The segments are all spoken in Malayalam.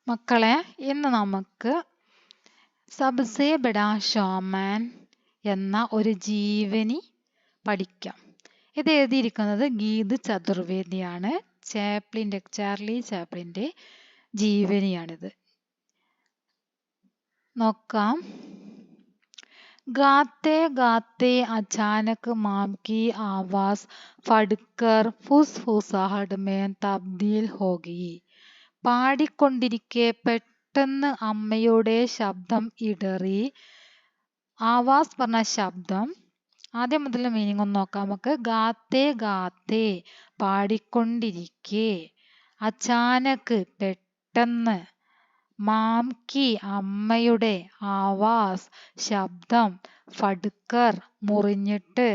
മക്കളെ, ഇന്ന് നമുക്ക് സബ്സേ ബഡാ ഷോമാൻ എന്ന ഒരു ജീവനി പഠിക്കാം. ഇത് എഴുതിയിരിക്കുന്നത് ഗീത് ചതുർവേദിയാണ്. ചാർലി ചാപ്ലിൻ്റെ ജീവനിയാണിത്. നോക്കാം. गाते गाते अचानक माम की आवाज फटकर फुसफुसाहट में तब्दील हो गई. പാടിക്കൊണ്ടിരിക്കെ പെട്ടെന്ന് അമ്മയുടെ ശബ്ദം ഇടറി. ആവാസ് പറഞ്ഞ ശബ്ദം. ആദ്യം മുതൽ മീനിങ് ഒന്ന് നോക്കാം നമുക്ക്. ഗാത്തേ ഗാത്തേ പാടിക്കൊണ്ടിരിക്കെ, അച്ചാനക്ക് പെട്ടെന്ന്, മാം കി അമ്മയുടെ, ആവാസ് ശബ്ദം, ഫട്കർ മുറിഞ്ഞിട്ട്,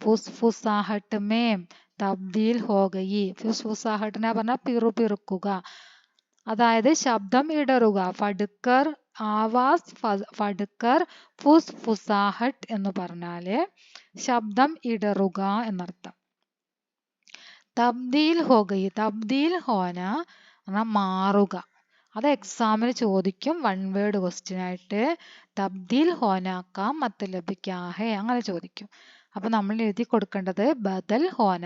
ഫുസ്ഫുസാഹട്ട് മേം തബ്ദീൽ ഹോഗയി. ഫുസ്ഫുസാഹട്ടിനെ പറഞ്ഞാൽ പിറുപിറുക്കുക, അതായത് ശബ്ദം ഇടറുക. ഫട്കർ, ആവാസ് ഫട്കർ, ഫുസ്ഫുസാഹട്ട് എന്ന് പറഞ്ഞാല് ശബ്ദം ഇടറുക എന്നർത്ഥം. തബ്ദീൽ ഹോഗയി, തബ്ദീൽ ഹോന മാറുക. അത് എക്സാമിന് ചോദിക്കും, വൺ വേർഡ് ക്വസ്റ്റ്യൻ ആയിട്ട്. തബ്ദീൽ ഹോന കാ മത്ലബ് ക്യാ ഹൈ, അങ്ങനെ ചോദിക്കും. അപ്പൊ നമ്മൾ എഴുതി കൊടുക്കേണ്ടത് ബദൽ ഹോന.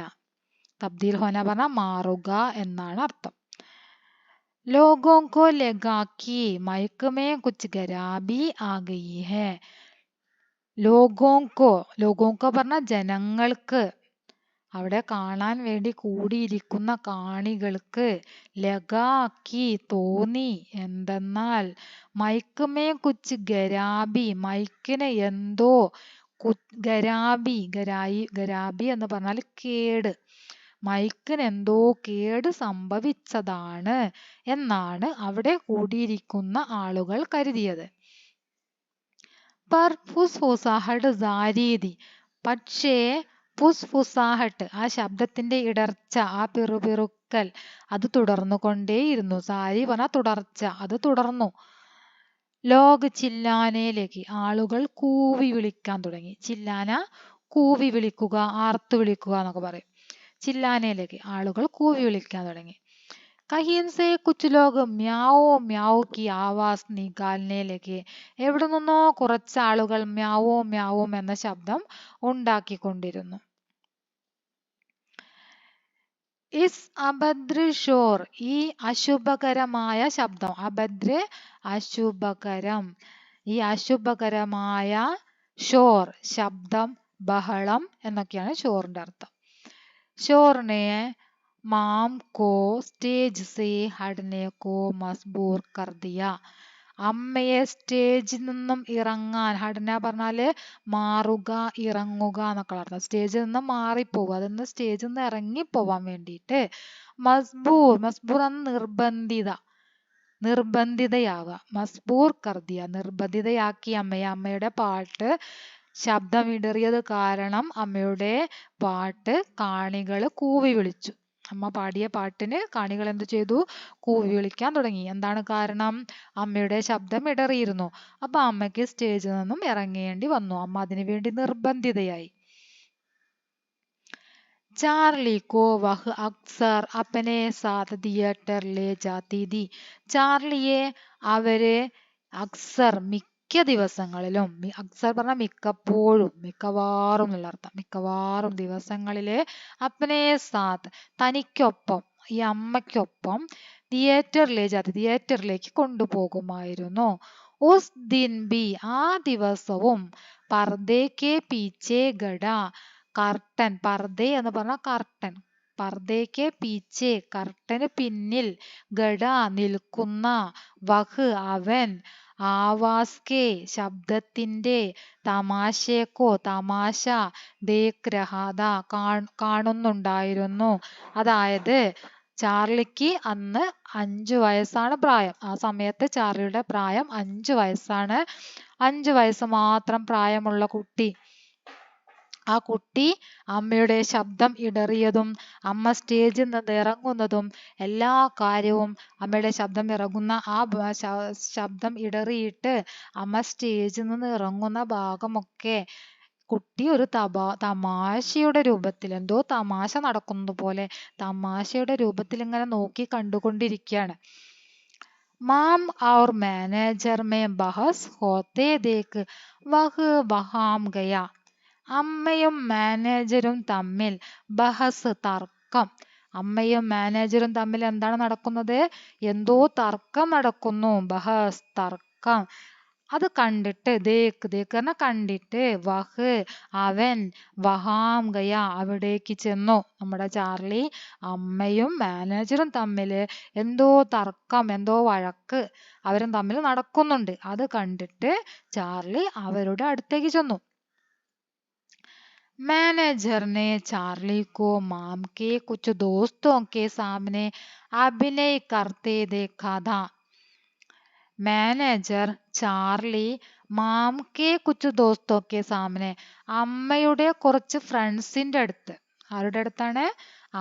തബ്ദീൽ ഹോന പറഞ്ഞാൽ മാറുക എന്നാണ് അർത്ഥം. ലോഗോं को लगा कि माइक में कुछ खराबी आ गई है. ലോഗോं को പറഞ്ഞാൽ ജനങ്ങൾക്ക്, അവിടെ കാണാൻ വേണ്ടി കൂടിയിരിക്കുന്ന കാണികൾക്ക്, ലഗാക്കി തോന്നി, എന്തെന്നാൽ, മൈക്കുമേ കുച്ച് ഗരാബി, മൈക്കിന് എന്തോ, ഗരാബി എന്ന് പറഞ്ഞാൽ കേട്, മൈക്കിന് എന്തോ കേട് സംഭവിച്ചതാണ് എന്നാണ് അവിടെ കൂടിയിരിക്കുന്ന ആളുകൾ കരുതിയത്. പർ ഫുസ്ഫുസാഹട്ട് ജാരീതി, പക്ഷേ ഫുസ്ഫുസാഹട്ട് ആ ശബ്ദത്തിന്റെ ഇടർച്ച, ആ പിറുപിറുക്കൽ അത് തുടർന്നുകൊണ്ടേയിരുന്നു. സാരി പറഞ്ഞാൽ തുടർച്ച, അത് തുടർന്നു. ലോക് ചില്ലാനയിലേക്ക്, ആളുകൾ കൂവി വിളിക്കാൻ തുടങ്ങി. ചില്ലാന കൂവി വിളിക്കുക, ആർത്തു വിളിക്കുക എന്നൊക്കെ പറയും. ചില്ലാനയിലേക്ക് ആളുകൾ കൂവി വിളിക്കാൻ തുടങ്ങി. കഹീൻ സേ കുച്ച് ലോഗ് മ്യാവോ മ്യാവോ കി ആവാസ് നികാൽനേലേക്ക്, എവിടെ നിന്നോ കുറച്ച് ആളുകൾ മ്യാവോ മ്യാവോ എന്ന ശബ്ദം ഉണ്ടാക്കിക്കൊണ്ടിരുന്നു. ഇസ് അഭദ്ര ഷോർ, ഈ അശുഭകരമായ ശബ്ദം. അഭദ്ര അശുഭകരം, ഈ അശുഭകരമായ ഷോർ ശബ്ദം, ബഹളം എന്നൊക്കെയാണ് ഷോറിന്റെ അർത്ഥം. ഷോറിനെ മാം കോ സ്റ്റേജ് സേ ഹടനെ കോ മസ്ബൂർ കർ ദിയ, അമ്മയെ സ്റ്റേജിൽ നിന്നും ഇറങ്ങാൻ, ഹടന പറഞ്ഞാല് മാറുക, ഇറങ്ങുക എന്നൊക്കെ അർത്ഥം. സ്റ്റേജിൽ നിന്ന് മാറിപ്പോവുക, അതിന്ന് സ്റ്റേജിൽ നിന്ന് ഇറങ്ങിപ്പോവാൻ വേണ്ടിയിട്ട്. മസ്ബൂർ എന്ന നിർബന്ധിതയാവുക. മസ്ബൂർ കർദിയ, നിർബന്ധിതയാക്കി അമ്മയെ. അമ്മയുടെ പാട്ട് ശബ്ദം ഇടറിയത് കാരണം അമ്മയുടെ പാട്ട് കാണികൾ കൂവി വിളിച്ചു. അമ്മ പാടിയ പാട്ടിന് കാണികൾ എന്ത് ചെയ്തു? കൂവി വിളിക്കാൻ തുടങ്ങി. എന്താണ് കാരണം? അമ്മയുടെ ശബ്ദം ഇടറിയിരുന്നു. അപ്പൊ അമ്മയ്ക്ക് സ്റ്റേജിൽ നിന്നും ഇറങ്ങേണ്ടി വന്നു. അമ്മ അതിനു വേണ്ടി നിർബന്ധിതയായി. ചാർലി കോ വഹ് അക്സർ അപ്പനെ സാത്ത് തിയേറ്റർ ലേ ജാത്തി തി, ചാർലിയെ അവര് അക്സർ മിക്ക ദിവസങ്ങളിലും, അക്സർ പറഞ്ഞ മിക്കപ്പോഴും, മിക്കവാറും എന്നുള്ള അർത്ഥം, മിക്കവാറും ദിവസങ്ങളില്, അപ്പനെ സാത്ത് തനിക്കൊപ്പം, ഈ അമ്മയ്ക്കൊപ്പം, തിയേറ്ററിലേക്ക് കൊണ്ടുപോകുമായിരുന്നു. ഉസ് ദിൻ ബി, ആ ദിവസവും, പർദേ കെ പീച്ചെ ഗഡ, കർട്ടൻ, പർദേ എന്ന് പറഞ്ഞാൽ കർട്ടൻ, പർദേക്ക് പീച്ചെ കർട്ടന് പിന്നിൽ, ഗഡ നിൽക്കുന്ന, വഹ് അവൻ, ആവാസ് കെ ശബ്ദത്തിന്റെ, തമാശേക്കോ തമാശ, ദേഖ് രഹാദ കാണുന്നുണ്ടായിരുന്നു. അതായത് ചാർലിക്ക് അന്ന് 5 വയസ്സാണ് പ്രായം. ആ സമയത്ത് ചാർലിയുടെ പ്രായം 5 വയസ്സാണ്. 5 വയസ്സ് മാത്രം പ്രായമുള്ള കുട്ടി, ആ കുട്ടി അമ്മയുടെ ശബ്ദം ഇടറിയതും, അമ്മ സ്റ്റേജിൽ നിന്ന് ഇറങ്ങുന്നതും, എല്ലാ കാര്യവും, അമ്മയുടെ ശബ്ദം ഇറങ്ങുന്ന ആ ശബ്ദം ഇടറിയിട്ട് അമ്മ സ്റ്റേജിൽ നിന്ന് ഇറങ്ങുന്ന ഭാഗമൊക്കെ കുട്ടി ഒരു തമാശയുടെ രൂപത്തിൽ, എന്തോ തമാശ നടക്കുന്നത് പോലെ തമാശയുടെ രൂപത്തിൽ ഇങ്ങനെ നോക്കി കണ്ടുകൊണ്ടിരിക്കുകയാണ്. माम और मैनेजर में बहस होते देख वह वहां गया. അമ്മയും മാനേജരും തമ്മിൽ ബഹസ് തർക്കം. അമ്മയും മാനേജരും തമ്മിൽ എന്താണ് നടക്കുന്നത്? എന്തോ തർക്കം നടക്കുന്നു. ബഹസ് തർക്കം. അത് കണ്ടിട്ട് ദേക്ക് പറഞ്ഞ കണ്ടിട്ട് വഹ് അവൻ വഹാം ഗയ അവിടേക്ക് ചെന്നു. നമ്മുടെ ചാർലി അമ്മയും മാനേജറും തമ്മിൽ എന്തോ തർക്കം, എന്തോ വഴക്ക് അവരും തമ്മിൽ നടക്കുന്നുണ്ട്. അത് കണ്ടിട്ട് ചാർലി അവരുടെ അടുത്തേക്ക് ചെന്നു. मैनेजर ने चार्ली को माम के कुछ दोस्तों के सामने अभिनय करते देखा था. മാനേജർ ചാർലി മാം കെ കുച്ച് ദോസ്തോ കെ സാമനെ അമ്മയുടെ കുറച്ച് ഫ്രണ്ട്സിന്റെ അടുത്ത്. ആരുടെ അടുത്താണ്?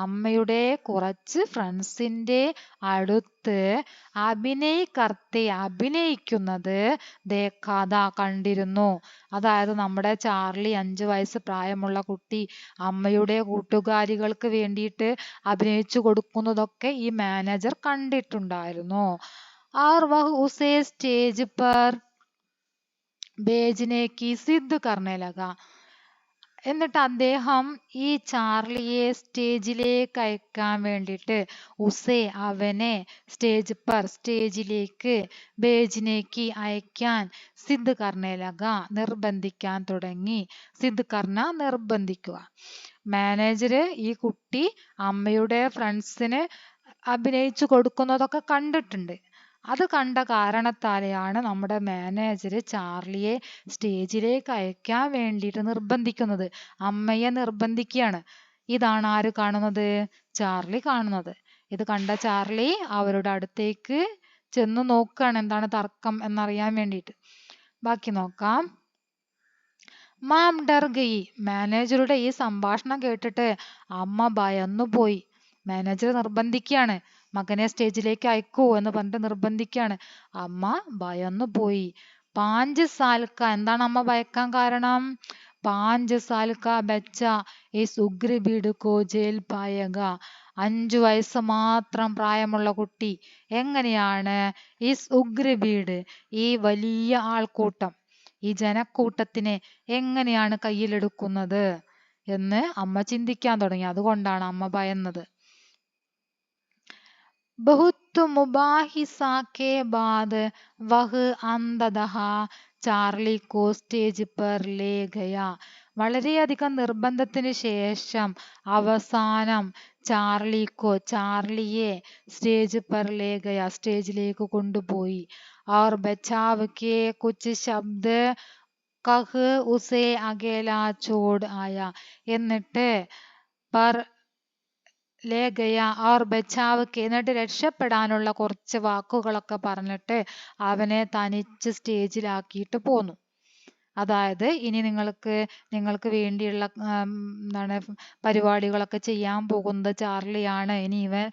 അമ്മയുടെ കുറച്ച് ഫ്രണ്ട്സിന്റെ അടുത്ത് അഭിനയിക്കുന്നത് ദേഖാത കണ്ടിരുന്നു. അതായത് നമ്മുടെ ചാർലി 5 വയസ്സ് പ്രായമുള്ള കുട്ടി അമ്മയുടെ കൂട്ടുകാരികൾക്ക് വേണ്ടിയിട്ട് അഭിനയിച്ചു കൊടുക്കുന്നതൊക്കെ ഈ മാനേജർ കണ്ടിട്ടുണ്ടായിരുന്നു. और वह उसे स्टेज पर भेजने की सिद्ध करने लगा. എന്നിട്ട് അദ്ദേഹം ഈ ചാർലിയെ സ്റ്റേജിലേക്ക് അയക്കാൻ വേണ്ടിയിട്ട് ഉസെ അവനെ സ്റ്റേജിലേക്ക് ഭേജ്നേക്ക് അയക്കാൻ സിദ്ധ് കർണേ ലഗ നിർബന്ധിക്കാൻ തുടങ്ങി. സിദ്ധ് കർണ നിർബന്ധിക്കുക. മാനേജര് ഈ കുട്ടി അമ്മയുടെ ഫ്രണ്ട്സിന് അഭിനയിച്ചു കൊടുക്കുന്നതൊക്കെ കണ്ടിട്ടുണ്ട്. അത് കണ്ട കാരണത്താലെയാണ് നമ്മുടെ മാനേജര് ചാർലിയെ സ്റ്റേജിലേക്ക് അയക്കാൻ വേണ്ടിയിട്ട് നിർബന്ധിക്കുന്നത്. അമ്മയെ നിർബന്ധിക്കുകയാണ്. ഇതാണ് ആര് കാണുന്നത്? ചാർലി കാണുന്നത്. ഇത് കണ്ട ചാർലി അവരുടെ അടുത്തേക്ക് ചെന്ന് നോക്കുകയാണ് എന്താണ് തർക്കം എന്നറിയാൻ വേണ്ടിയിട്ട്. ബാക്കി നോക്കാം. മാം ഡർ ഗയി. മാനേജറുടെ ഈ സംഭാഷണം കേട്ടിട്ട് അമ്മ ഭയന്നു പോയി. മാനേജർ നിർബന്ധിക്കുകയാണ്, മകനെ സ്റ്റേജിലേക്ക് അയക്കൂ എന്ന് പറഞ്ഞിട്ട് നിർബന്ധിക്കുകയാണ്. അമ്മ ഭയന്നു പോയി. 5 साल का. എന്താണ് അമ്മ ഭയക്കാൻ കാരണം? 5 साल का बच्चा इस उग्र भीड़ को जेल पाएगा. 5 വയസ്സ് മാത്രം പ്രായമുള്ള കുട്ടി എങ്ങനെയാണ് ഇസ് ഉഗ്ര ഭീഡ് ഈ വലിയ ആൾക്കൂട്ടം, ഈ ജനക്കൂട്ടത്തിനെ എങ്ങനെയാണ് കയ്യിലെടുക്കുന്നത് എന്ന് അമ്മ ചിന്തിക്കാൻ തുടങ്ങി. അതുകൊണ്ടാണ് അമ്മ ഭയന്നത്. बहुत मुबाहिसा के बाद वह अंततः ചാർലി കോ സ്റ്റേജ് पर ले गया. വളരെയധികം നിർബന്ധത്തിന് ശേഷം അവസാനം ചാർലിയെ സ്റ്റേജ് पर ले गया സ്റ്റേജിലേക്ക് കൊണ്ടുപോയി. और बचाव के कुछ शब्द कह उसे अकेला छोड़ आया. എന്നിട്ട് पर ലേ ഗയ और ബച്ചാവ് എന്നിട്ട് രക്ഷപ്പെടാനുള്ള കുറച്ച് വാക്കുകളൊക്കെ പറഞ്ഞിട്ട് അവനെ തനിച്ച് സ്റ്റേജിലാക്കിയിട്ട് പോന്നു. അതായത് ഇനി നിങ്ങൾക്ക് വേണ്ടിയുള്ള എന്താണ് പരിപാടികളൊക്കെ ചെയ്യാൻ പോകുന്നത് ചാർലിയാണ്, ഇനി ഇവൻ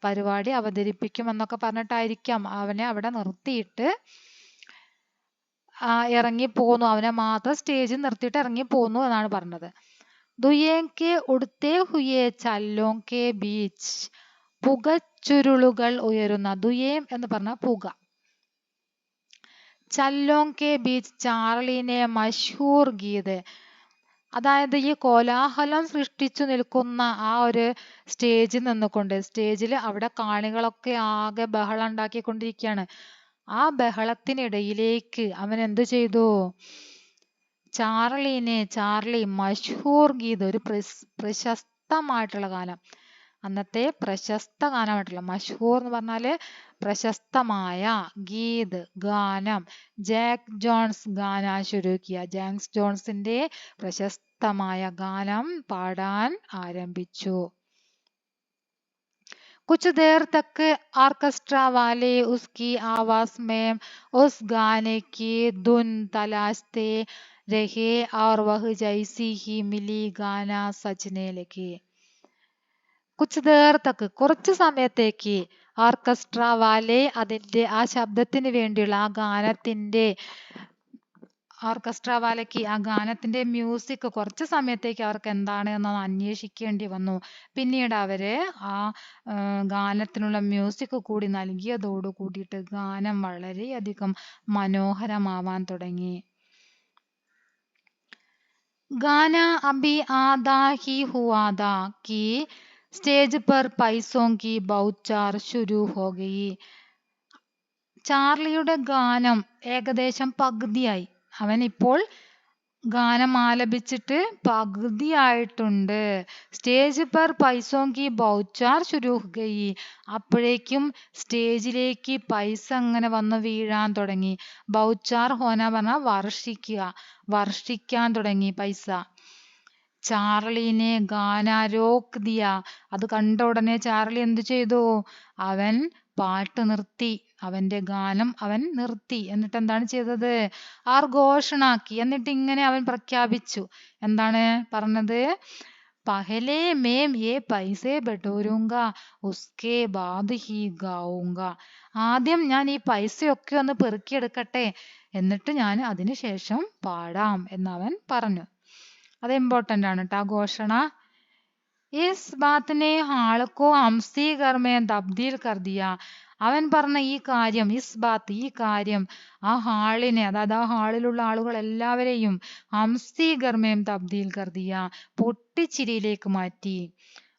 പരിപാടി അവതരിപ്പിക്കും എന്നൊക്കെ പറഞ്ഞിട്ടായിരിക്കാം അവനെ അവിടെ നിർത്തിയിട്ട് ഇറങ്ങിപ്പോന്നു. അവനെ മാത്രം സ്റ്റേജിൽ നിർത്തിയിട്ട് ഇറങ്ങിപ്പോന്നു എന്നാണ് പറഞ്ഞത്. ദുയേം കെ ഉടുത്തേ ഹുയേ ചല്ലോം കെ ബീച്ച്. പുകച്ചുരുളുകൾ ഉയരുന്ന. ദുയേം എന്ന് പറഞ്ഞ പുക. ചല്ലോം കെ ബീച്ച് ചാർലിനെ മഷൂർ ഗീത്. അതായത് ഈ കോലാഹലം സൃഷ്ടിച്ചു നിൽക്കുന്ന ആ ഒരു സ്റ്റേജിൽ നിന്നുകൊണ്ട്, സ്റ്റേജിൽ അവിടെ കാണികളൊക്കെ ആകെ ബഹളം ഉണ്ടാക്കിക്കൊണ്ടിരിക്കുകയാണ്. ആ ബഹളത്തിനിടയിലേക്ക് അവൻ എന്തു ചെയ്തു? ചാർലി മഷൂർ ഗീത്, ഒരു പ്രശസ്തമായിട്ടുള്ള ഗാനം, അന്നത്തെ പ്രശസ്ത ഗാനമായിട്ടുള്ള മഷൂർ എന്ന് പറഞ്ഞാല് പ്രശസ്തമായ, ഗീത് ഗാനം, ജാക്ക് ജോൺസ് ഗാന ശുരുക്കിയ. ജാക്ക് ജോൺസിന്റെ പ്രശസ്തമായ ഗാനം പാടാൻ ആരംഭിച്ചു. कुछ देर तक ऑर्केस्ट्रा वाले उसकी आवाज में उस गाने की धुन तलाशते रहे और वह जैसी ही मिली गाना सजने लगे. कुछ देर तक കുറച്ച് സമയത്തേക്ക് ഓർക്കസ്ട്ര വാലെ അതിന്റെ ആ ശബ്ദത്തിന് വേണ്ടിയുള്ള ആ ഗാനത്തിന്റെ ഓർക്കസ്ട്ര വാലയ്ക്ക് ആ ഗാനത്തിന്റെ മ്യൂസിക് കുറച്ച് സമയത്തേക്ക് അവർക്ക് എന്താണ് എന്നൊന്ന് അന്വേഷിക്കേണ്ടി വന്നു. പിന്നീട് അവര് ആ ഗാനത്തിനുള്ള മ്യൂസിക് കൂടി നൽകിയതോടു കൂടിയിട്ട് ഗാനം വളരെയധികം മനോഹരമാവാൻ തുടങ്ങി. गाना अभी आधा ही हुआ था कि स्टेज पर पैसों की बौछार शुरू हो गई. ചാർലിയുടെ ഗാനം ഏകദേശം പകുതിയായി. അവൻ ഇപ്പോൾ ഗാനം ആലപിച്ചിട്ട് പകുതിയായിട്ടുണ്ട്. സ്റ്റേജ് പർ പൈസോങ്കി ബൗച്ചാർ ശുരു ഹോ ഗയി. അപ്പോഴേക്കും സ്റ്റേജിലേക്ക് പൈസ അങ്ങനെ വന്ന് വീഴാൻ തുടങ്ങി. ബൗച്ചാർ ഹോന പറഞ്ഞാൽ വർഷിക്കുക, വർഷിക്കാൻ തുടങ്ങി പൈസ. ചാർലിനെ ഗാന രോക്ക് ദിയ. അത് കണ്ട ഉടനെ ചാർലി എന്ത് ചെയ്തു? അവൻ പാട്ട് നിർത്തി, അവന്റെ ഗാനം അവൻ നിർത്തി. എന്നിട്ട് എന്താണ് ചെയ്തത്? ആർ ഘോഷണാക്കി. എന്നിട്ട് ഇങ്ങനെ അവൻ പ്രഖ്യാപിച്ചു. എന്താണ് പറഞ്ഞത്? പഹലെ മേം യേ പൈസേ ബട്ടോരൂങ്ക ഉസ്കേ ബാദ് ഹി ഗാഊങ്ക. ആദ്യം ഞാൻ ഈ പൈസയൊക്കെ ഒന്ന് പെറുക്കിയെടുക്കട്ടെ, എന്നിട്ട് ഞാൻ അതിനുശേഷം പാടാം എന്നവൻ പറഞ്ഞു. അത് ഇമ്പോർട്ടൻ്റ് ആണ് കേട്ടോ ആ ഘോഷണ. ഇസ് ബാത്തിനെ ഹാൾക്കോ ഹംസി ഘർ മേ തബ്ദീൽ കർ ദിയ. അവൻ പറഞ്ഞ ഈ കാര്യം, ഇസ് ബാത്ത് ഈ കാര്യം ആ ഹാളിനെ, അതായത് ആ ഹാളിലുള്ള ആളുകൾ എല്ലാവരെയും ഹംസി ഘർ മേ തബ്ദീൽ കർ ദിയ, പൊട്ടിച്ചിരിയിലേക്ക് മാറ്റി.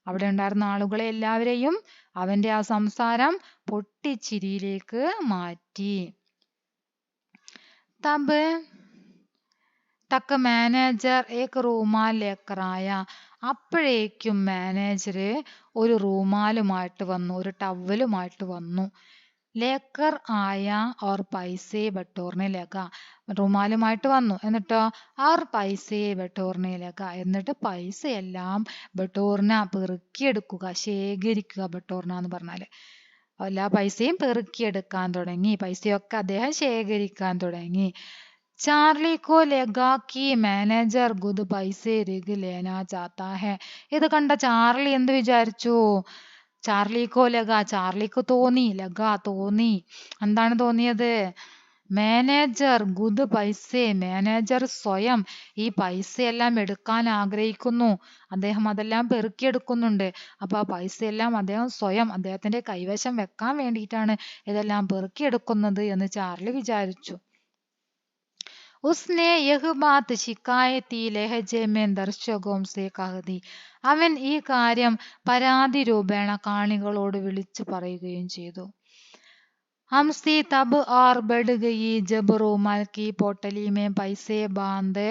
അവിടെ ഉണ്ടായിരുന്ന ആളുകളെ എല്ലാവരെയും അവന്റെ ആ സംസാരം പൊട്ടിച്ചിരിയിലേക്ക് മാറ്റി. തബ് തക്ക് മാനേജർ ഏക്ക് റൂമാൽ ലേക്കറായ. അപ്പോഴേക്കും മാനേജർ ഒരു റൂമാലുമായിട്ട് വന്നു, ഒരു ടവലുമായിട്ട് വന്നു. ലേക്കർ ആയ ഓർ പൈസേ ബട്ടോർനെ ലഗ. റൂമാലുമായിട്ട് വന്നു, എന്നിട്ടോ ആർ പൈസേ ബട്ടോർനെ ലഗ. എന്നിട്ട് പൈസയെല്ലാം ബട്ടോർന പെറുക്കിയെടുക്കുക, ശേഖരിക്കുക. ബട്ടോർന എന്ന് പറഞ്ഞാല് എല്ലാ പൈസയും പെറുക്കിയെടുക്കാൻ തുടങ്ങി. പൈസയൊക്കെ അദ്ദേഹം ശേഖരിക്കാൻ തുടങ്ങി. ചാർലി കോ ലഗാ കി മാനേജർ ഖുദ് പൈസേ റിഗ് ലേനാ ചാത്താ ഹെ. ഇത് കണ്ട ചാർലി എന്ത് വിചാരിച്ചു? ചാർലിക്കോ ലഗ, ചാർലിക്ക് തോന്നി, ലഗ തോന്നി. എന്താണ് തോന്നിയത്? മാനേജർ ഖുദ് പൈസേ, മാനേജർ സ്വയം ഈ പൈസയെല്ലാം എടുക്കാൻ ആഗ്രഹിക്കുന്നു. അദ്ദേഹം അതെല്ലാം പെറുക്കിയെടുക്കുന്നുണ്ട്. അപ്പൊ ആ പൈസയെല്ലാം അദ്ദേഹം സ്വയം അദ്ദേഹത്തിന്റെ കൈവശം വെക്കാൻ വേണ്ടിയിട്ടാണ് ഇതെല്ലാം പെറുക്കിയെടുക്കുന്നത് എന്ന് ചാർലി വിചാരിച്ചു. ഉസ്നെ യഹ് ബാത്ത് ശിക്കായത്തി ലഹജെ മേ ദർശകോം സേ കഹതി. അവൻ ഈ കാര്യം പരാതി രൂപേണ കാണികളോട് വിളിച്ചു പറയുകയും ചെയ്തു. ഹംസി തബ് ആർ ബഡ് ഗയി ജബ് റൂമാൽ കി പോട്ടലി മേ പൈസേ ബാന്ദ്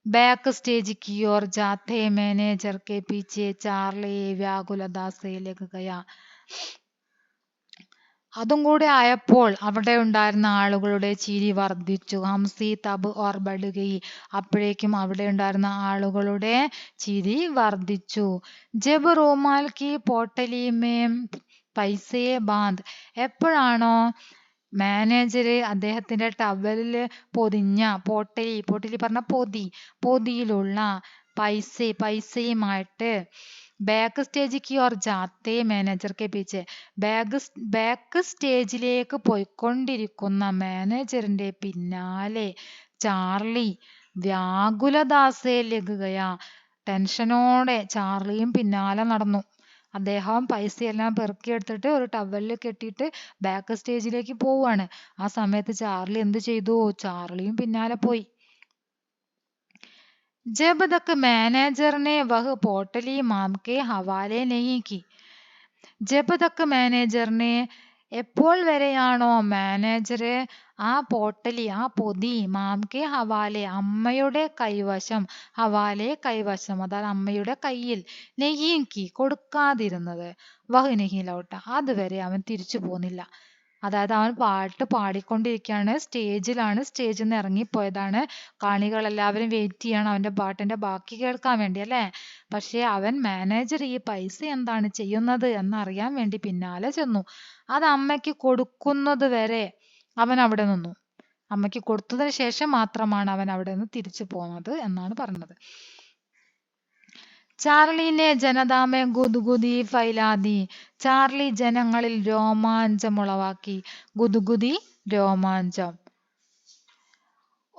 बैक स्टेज की ओर जाते मैनेजर के पीछे चार्ली व्याकुलता से लग गया. അതും കൂടെ ആയപ്പോൾ അവിടെ ഉണ്ടായിരുന്ന ആളുകളുടെ ചിരി വർദ്ധിച്ചു. ഹംസി തബ് ഓർ ബഡുകി. അപ്പോഴേക്കും അവിടെ ഉണ്ടായിരുന്ന ആളുകളുടെ ചിരി വർദ്ധിച്ചു. ജബ് റൂമാൽ കി പോട്ടലി മേ പൈസയെ ബാന്ദ്. എപ്പോഴാണോ മാനേജര് അദ്ദേഹത്തിന്റെ ടവലില് പൊതിഞ്ഞ പോട്ടലി പറഞ്ഞ പൊതിയിലുള്ള പൈസയുമായിട്ട് ബാക്ക് സ്റ്റേജിക്ക് ഓർ ജാത്തെ മാനേജർക്ക് പീച്ചെ, ബാക്ക് സ്റ്റേജിലേക്ക് പോയിക്കൊണ്ടിരിക്കുന്ന മാനേജറിന്റെ പിന്നാലെ ചാർലി വ്യാകുലദാസേ ലഗുകയാ. ടെൻഷനോടെ ചാർലിയും പിന്നാലെ നടന്നു. അദ്ദേഹം പൈസയെല്ലാം പെറുക്കിയെടുത്തിട്ട് ഒരു ടവലിൽ കെട്ടിയിട്ട് ബാക്ക് സ്റ്റേജിലേക്ക് പോവാണ്. ആ സമയത്ത് ചാർലി എന്ത് ചെയ്തു? ചാർലിയും പിന്നാലെ പോയി. जब तक मैनेजर ने वह पोटली माम के हवाले नहीं की. जब तक मैनेजर ने എപ്പോൾ വരെയാണോ മാനേജർ ആ പോട്ടലി ആ പൊതി മാംകെ ഹവാലെ അമ്മയുടെ കൈവശം, ഹവാലെ കൈവശം അതായത് അമ്മയുടെ കയ്യിൽ, നെയ്യിങ്കി കൊടുക്കാതിരുന്നത്, വഹ് നെഹി ലൗട്ട അതുവരെ അവൻ തിരിച്ചു പോന്നില്ല. അതായത് അവൻ പാട്ട് പാടിക്കൊണ്ടിരിക്കുകയാണ്, സ്റ്റേജിലാണ്, സ്റ്റേജിൽ നിന്ന് ഇറങ്ങിപ്പോയതാണ്. കാണികൾ എല്ലാവരും വെയിറ്റ് ചെയ്യണം അവന്റെ പാട്ടിന്റെ ബാക്കി കേൾക്കാൻ വേണ്ടി അല്ലേ. പക്ഷെ അവൻ മാനേജർ ഈ പൈസ എന്താണ് ചെയ്യുന്നത് എന്നറിയാൻ വേണ്ടി പിന്നാലെ ചെന്നു. അത് അമ്മയ്ക്ക് കൊടുക്കുന്നത് വരെ അവൻ അവിടെ നിന്നു. അമ്മയ്ക്ക് കൊടുത്തതിന് ശേഷം മാത്രമാണ് അവൻ അവിടെ നിന്ന് തിരിച്ചു പോന്നത് എന്നാണ് പറഞ്ഞത്. ചാർലിനെ ജനതാമെ ഗുദ്ഗുദി ഫൈലാദി. ചാർലി ജനങ്ങളിൽ രോമാഞ്ചമുളവാക്കി. ഗുദ്ഗുദി രോമാഞ്ചം.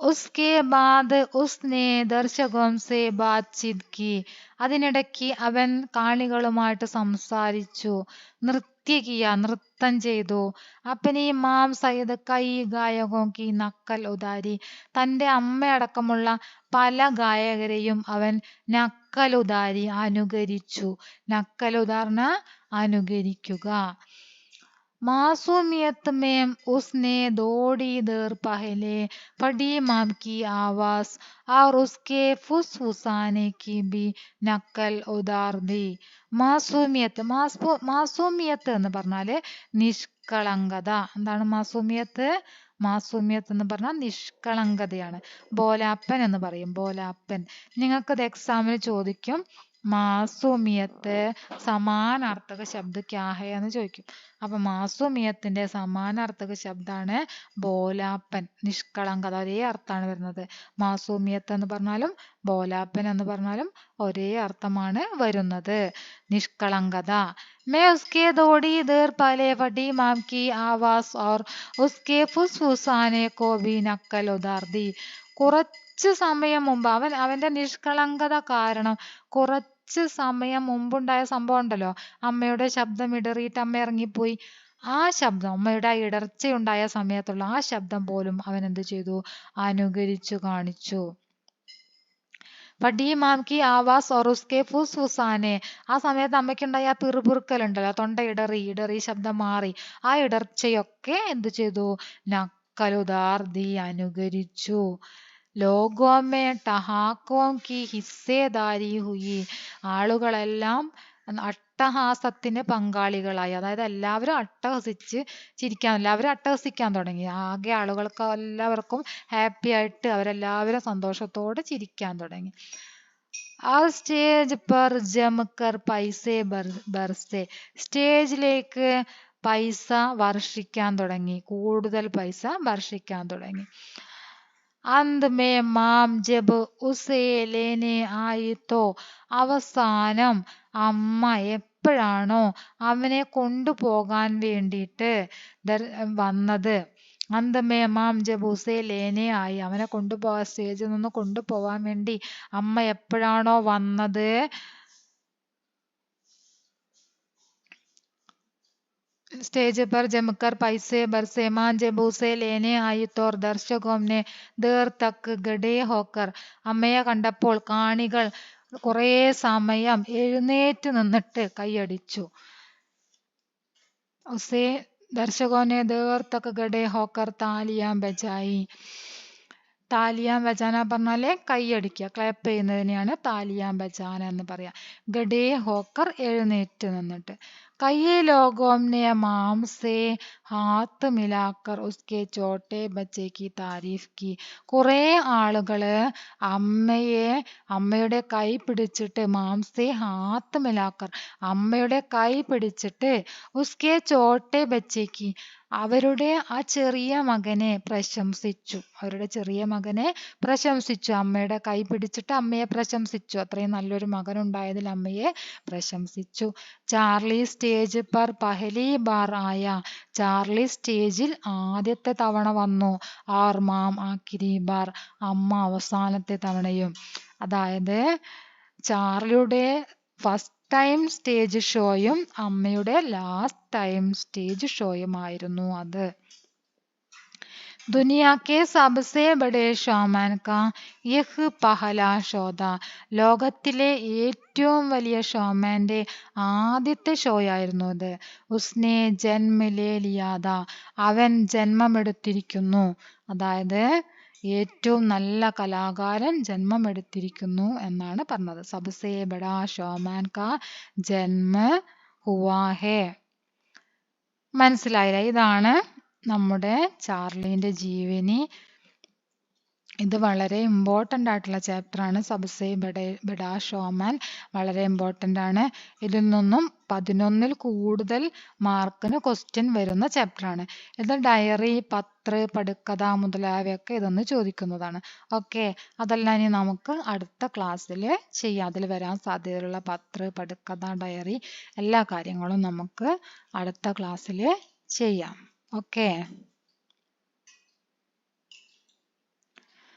ഉസ്കെ ബാദ് ഉസ്നെ ദർശകോം സെ ബാത്ചീത് കി. അതിനിടയ്ക്ക് അവൻ കാണികളുമായിട്ട് സംസാരിച്ചു. നൃത്തം ചെയ്തു. അപ്പനി മാം സയ്യിദ് കൈ ഗായകോം കി നക്കൽ ഉദാരി. തന്റെ അമ്മയടക്കമുള്ള പല ഗായകരെയും അവൻ നക്കലുദാരി അനുകരിച്ചു. നക്കലുദാർന്ന അനുകരിക്കുക. मासूमियत में उसने थोड़ी देर पहले फटी माम की आवाज और उसके फुसफुसाने की भी नकल उतार दी. മാസൂമിയത്ത് എന്ന് പറഞ്ഞാല് നിഷ്കളങ്കത. എന്താണ് മാസൂമിയത്ത്? മാസൂമിയത്ത് എന്ന് പറഞ്ഞാൽ നിഷ്കളങ്കതയാണ്. ബോലാപ്പൻ എന്ന് പറയും. ബോലാപ്പൻ. നിങ്ങൾക്കത് എക്സാമിന് ചോദിക്കും. മാസൂമിയത്ത് സമാനാർത്ഥക ശബ്ദ ക്യാ ഹൈ എന്ന് ചോദിക്കും. അപ്പൊ മാസൂമിയത്തിന്റെ സമാനാർത്ഥക ശബ്ദാണ് ബോലാപ്പൻ. നിഷ്കളങ്കത ഒരേ അർത്ഥമാണ് വരുന്നത്. മാസൂമിയത്ത് എന്ന് പറഞ്ഞാലും ബോലാപ്പൻ എന്ന് പറഞ്ഞാലും ഒരേ അർത്ഥമാണ് വരുന്നത്. നിഷ്കളങ്കത. मैं उसके थोड़ी देर पहले फटी माम की आवाज और उसके फुसफुसाने को भी नकल उतार दी. കുറച്ച് സമയം മുമ്പ് അവന്റെ നിഷ്കളങ്കത കാരണം കുറച്ച് സമയം മുമ്പുണ്ടായ സംഭവം ഉണ്ടല്ലോ, അമ്മയുടെ ശബ്ദം ഇടറിയിട്ട് അമ്മ ഇറങ്ങിപ്പോയി. ആ ശബ്ദം, അമ്മയുടെ ഇടർച്ചയുണ്ടായ സമയത്തുള്ള ആ ശബ്ദം പോലും അവൻ എന്ത് ചെയ്തു? അനുകരിച്ചു കാണിച്ചു. ഫടി മാം കി ആവാസ് ഓർ ഉസ്കെ ഫുസ്ഫുസാനെ. ആ സമയത്ത് അമ്മയ്ക്കുണ്ടായ ആ പിറുപിറുക്കൽ ഉണ്ടല്ലോ, തൊണ്ട ഇടറി ശബ്ദം മാറി. ആ ഇടർച്ചയൊക്കെ എന്ത് ചെയ്തു? നക്കലുദാർ ദി അനുകരിച്ചു. ലോകോമേ ടഹാക്കോം കി ഹിസ്സേദാരി ഹുയി. ആളുകളെല്ലാം അട്ടഹാസത്തിന് പങ്കാളികളായി. അതായത് എല്ലാവരും അട്ടഹസിക്കാൻ തുടങ്ങി. ആകെ ആളുകൾക്ക് എല്ലാവർക്കും ഹാപ്പി ആയിട്ട് അവരെല്ലാവരും സന്തോഷത്തോടെ ചിരിക്കാൻ തുടങ്ങി. ആ സ്റ്റേജ് പർ ജംകർ പൈസേ ബർസേ. സ്റ്റേജിലേക്ക് പൈസ വർഷിക്കാൻ തുടങ്ങി. കൂടുതൽ പൈസ വർഷിക്കാൻ തുടങ്ങി. अंत में माम जब उसे लेने आई तो. അവസാനം അമ്മ എപ്പോഴാണോ അവനെ കൊണ്ടുപോകാൻ വേണ്ടിയിട്ട് വന്നത്. അന്തമേ മാം ജബ് ഉസേ ലേനെ ആയി. അവനെ കൊണ്ടുപോകാൻ, സ്റ്റേജിൽ നിന്ന് കൊണ്ടുപോകാൻ വേണ്ടി അമ്മ എപ്പോഴാണോ വന്നത്, स्टेज पर जमकर पैसे बरसे मां जब उसे लेने आई तो दर्शकों ने देर तक गड़े होकर. അമ്മയെ കണ്ടപ്പോൾ കാണികൾ കുറേ സമയം എഴുന്നേറ്റ് നിന്നിട്ട് കൈയടിച്ചു. ഉസേ ദർശകോं ने देर तक गड़े होकर तालियां बजाई. താലിയാൻ ബജാന പറഞ്ഞാല് കൈയടിക്കുക, ക്ലാപ്പ് ചെയ്യുന്നതിനെയാണ് താലിയാൻ ബജാന എന്ന് പറയാ. ഗഡേ ഹോക്കർ എഴുന്നേറ്റ് നിന്നിട്ട്. കയ്യെ ലോകോം നെ മാം സേ ഹാത്ത് മിലാക്കർ ഉസ്കെ ചോട്ടെ ബച്ചെ കി താരീഫ് കി. കുറെ ആളുകള് അമ്മയുടെ കൈ പിടിച്ചിട്ട്, മാംസേ ഹാത്ത് മിലാക്കർ, അമ്മയുടെ കൈ പിടിച്ചിട്ട്, ഉസ്കെ ചോട്ടെ ബച്ചെ കി, അവരുടെ ആ ചെറിയ മകനെ പ്രശംസിച്ചു. അമ്മയുടെ കൈ പിടിച്ചിട്ട് അമ്മയെ പ്രശംസിച്ചു. അത്രയും നല്ലൊരു മകനുണ്ടായതിൽ അമ്മയെ പ്രശംസിച്ചു. ചാർലി സ്റ്റേജ് പർ പഹലി ബാർ ആയ. ചാർലി സ്റ്റേജിൽ ആദ്യത്തെ തവണ വന്നു. ആർ മാം ആഖിരി ബാർ, അമ്മ അവസാനത്തെ തവണയും. അതായത് ചാർലിയുടെ ഫസ്റ്റ് ടൈം സ്റ്റേജ് ഷോയും അമ്മയുടെ ലാസ്റ്റ് ടൈം സ്റ്റേജ് ഷോയുമായിരുന്നു അത്. दुनिया के सबसे बड़े शोमान का यह पहला शो था. ലോകത്തിലെ ഏറ്റവും വലിയ ഷോമാന്റെ ആദ്യത്തെ ഷോയായിരുന്നു അത്. ഉസ്നെ ജന്മ ലേ ലിയാ താ, അവൻ ജന്മമെടുത്തിരിക്കുന്നു. അതായത് ഏറ്റവും നല്ല കലാകാരൻ ജന്മമെടുത്തിരിക്കുന്നു എന്നാണ് പറഞ്ഞത്. സബ്സേ ബഡാ ഷോമാൻ കാ ജന്മ ഹുവാ ഹേ. മനസ്സിലായില്ലേ? ഇതാണ് നമ്മുടെ ചാർലിന്റെ ജീവനി. ഇത് വളരെ ഇമ്പോർട്ടൻ്റ് ആയിട്ടുള്ള ചാപ്റ്റർ ആണ്. സബ്സേ ബഡാ ഷോമാൻ വളരെ ഇമ്പോർട്ടൻ്റ് ആണ്. ഇതിൽ നിന്നും 11 കൂടുതൽ മാർക്കിന് ക്വസ്റ്റ്യൻ വരുന്ന ചാപ്റ്റർ ആണ് ഇത്. ഡയറി, പത്ര, പടുക്കഥ മുതലായവയൊക്കെ ഇതൊന്ന് ചോദിക്കുന്നതാണ്. ഓക്കെ, അതെല്ലാം ഇനി നമുക്ക് അടുത്ത ക്ലാസ്സിൽ ചെയ്യാം. അതിൽ വരാൻ സാധ്യതയുള്ള പത്ര, പടുക്കഥ, ഡയറി എല്ലാ കാര്യങ്ങളും നമുക്ക് അടുത്ത ക്ലാസ്സിൽ ചെയ്യാം. ഓക്കെ.